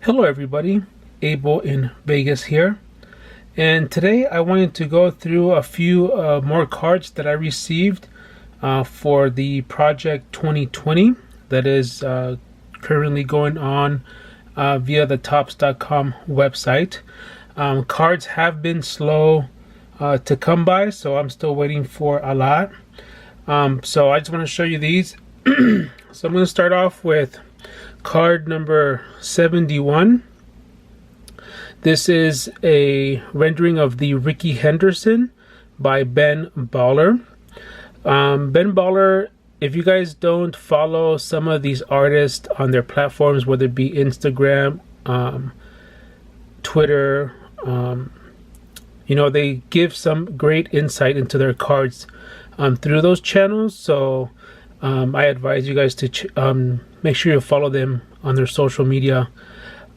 Hello everybody, Abel in Vegas here, and today I wanted to go through a few more cards that I received for the project 2020 that is currently going on via the Topps.com website. Cards have been slow to come by, so I'm still waiting for a lot. So I just want to show you these. So I'm going to start off with card number 71. This is a rendering of the Rickey Henderson by Ben Baller. Ben Baller, if you guys don't follow some of these artists on their platforms, whether it be Instagram, Twitter, they give some great insight into their cards through those channels. So I advise you guys to make sure you follow them on their social media.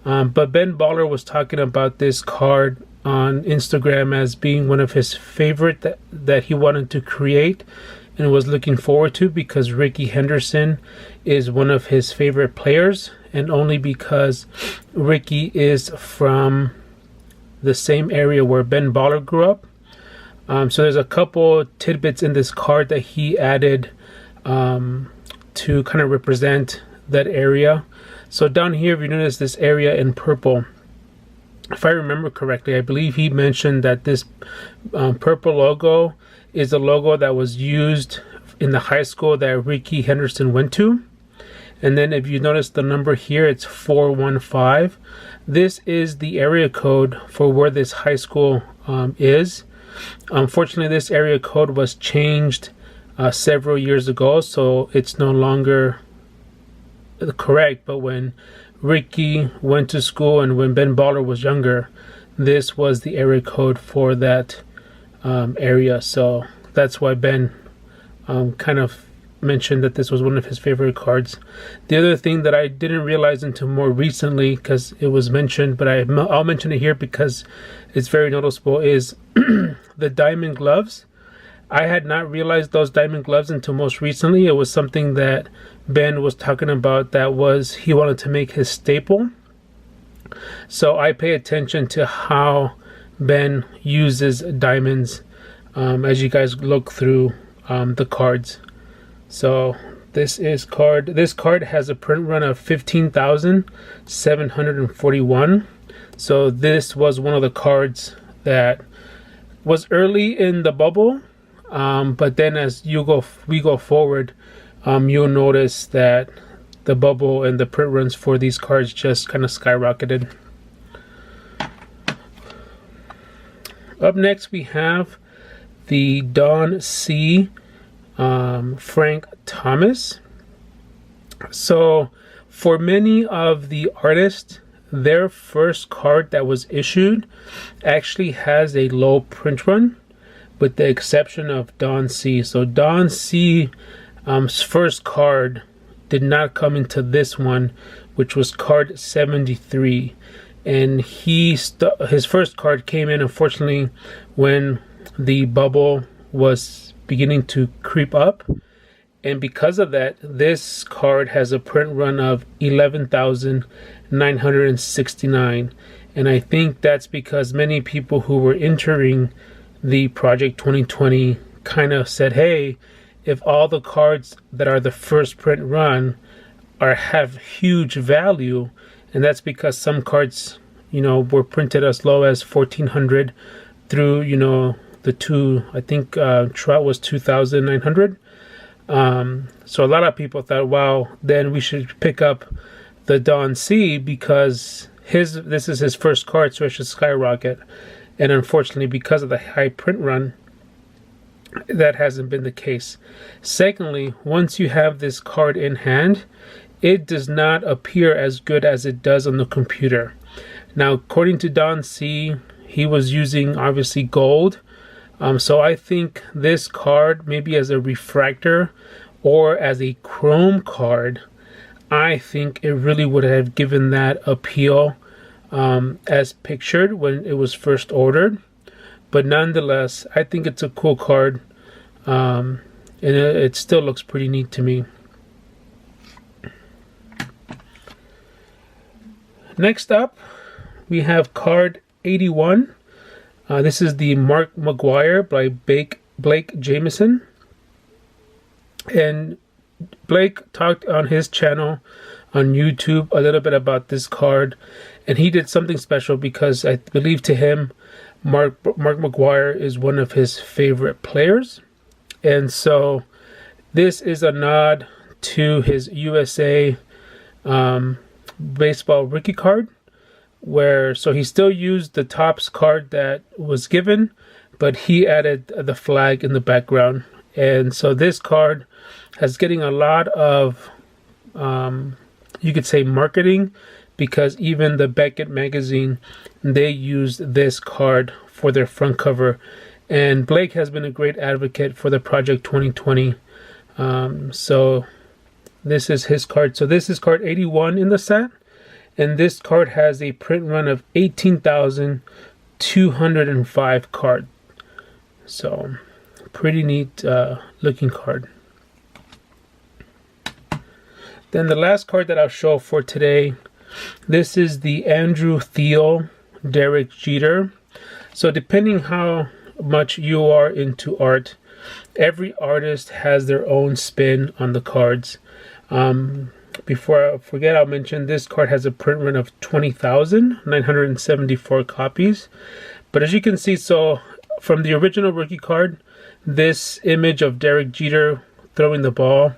But Ben Baller was talking about this card on Instagram as being one of his favorite that he wanted to create and was looking forward to, because Rickey Henderson is one of his favorite players, and only because Rickey is from the same area where Ben Baller grew up. So there's a couple tidbits in this card that he added to kind of represent that area. So down here, if you notice this area in purple, if I remember correctly, I believe he mentioned that this purple logo is the logo that was used in the high school that Rickey Henderson went to. And then if you notice the number here, it's 415. This is the area code for where this high school is. Unfortunately, this area code was changed several years ago, so it's no longer correct. But when Rickey went to school and when Ben Baller was younger, this was the area code for that area. So that's why Ben kind of mentioned that this was one of his favorite cards. The other thing that I didn't realize until more recently, because it was mentioned, but I'll mention it here because it's very noticeable, is the diamond gloves. I had not realized those diamond gloves until most recently. It was something that Ben was talking about, that was he wanted to make his staple. So I pay attention to how Ben uses diamonds as you guys look through the cards. So this card has a print run of 15,741. So this was one of the cards that was early in the bubble. But then as we go forward, you'll notice that the bubble and the print runs for these cards just kind of skyrocketed. Up next, we have the Don C. Frank Thomas. So for many of the artists, their first card that was issued actually has a low print run, with the exception of Don C. So Don C's first card did not come into this one, which was card 73. And his first card came in, unfortunately, when the bubble was beginning to creep up. And because of that, this card has a print run of 11,969. And I think that's because many people who were entering the Project 2020 kind of said, hey, if all the cards that are the first print run have huge value, and that's because some cards, were printed as low as 1,400 through, the two, I think Trout was 2,900. So a lot of people thought, wow, then we should pick up the Don C because this is his first card, so it should skyrocket. And unfortunately, because of the high print run, that hasn't been the case. Secondly, once you have this card in hand, it does not appear as good as it does on the computer. Now, according to Don C, he was using obviously gold. So I think this card, maybe as a refractor or as a chrome card, I think it really would have given that appeal as pictured when it was first ordered. But nonetheless, I think it's a cool card, and it still looks pretty neat to me. Next up, we have card 81. This is the Mark McGuire by Blake Jamieson. And Blake talked on his channel on YouTube a little bit about this card, and he did something special because I believe to him Mark McGuire is one of his favorite players, and so this is a nod to his USA baseball rookie card, so he still used the Topps card that was given, but he added the flag in the background. And so this card has getting a lot of you could say marketing, because even the Beckett magazine, they used this card for their front cover. And Blake has been a great advocate for the Project 2020. So this is his card. So this is card 81 in the set, and this card has a print run of 18,205 cards. So pretty neat looking card. Then the last card that I'll show for today, this is the Andrew Thiel Derek Jeter. So depending how much you are into art, every artist has their own spin on the cards. Before I forget, I'll mention this card has a print run of 20,974 copies. But as you can see, so from the original rookie card, this image of Derek Jeter throwing the ball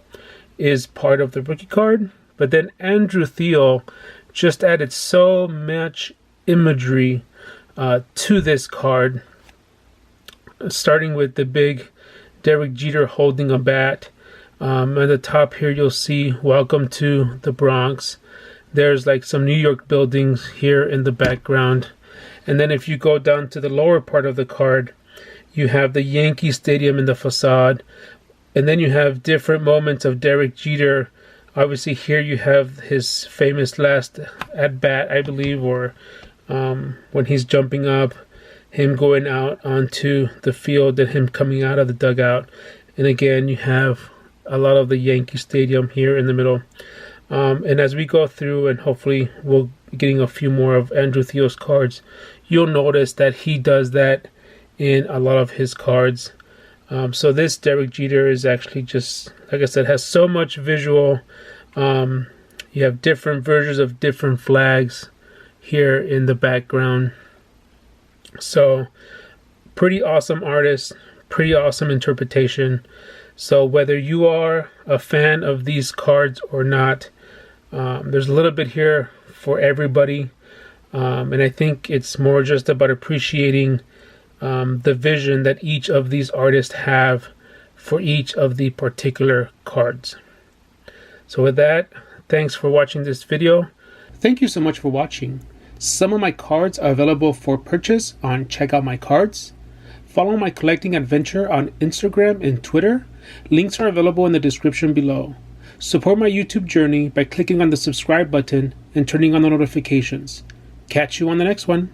is part of the rookie card. But then Andrew Thiel just added so much imagery to this card, starting with the big Derek Jeter holding a bat. At the top here you'll see "Welcome to the Bronx." There's like some New York buildings here in the background. And then if you go down to the lower part of the card, you have the Yankee Stadium in the facade. And then you have different moments of Derek Jeter. Obviously here you have his famous last at bat, I believe, or when he's jumping up, him going out onto the field and him coming out of the dugout. And again, you have a lot of the Yankee Stadium here in the middle. And as we go through, and hopefully we'll be getting a few more of Andrew Thiel's cards, you'll notice that he does that in a lot of his cards. So this Derek Jeter is actually just, like I said, has so much visual. You have different versions of different flags here in the background. So pretty awesome artist, pretty awesome interpretation. So whether you are a fan of these cards or not, there's a little bit here for everybody. And I think it's more just about appreciating the vision that each of these artists have for each of the particular cards. So with that, thanks for watching this video. Thank you so much for watching. Some of my cards are available for purchase on Check Out My Cards. Follow my collecting adventure on Instagram and Twitter. Links are available in the description below. Support my YouTube journey by clicking on the subscribe button and turning on the notifications. Catch you on the next one.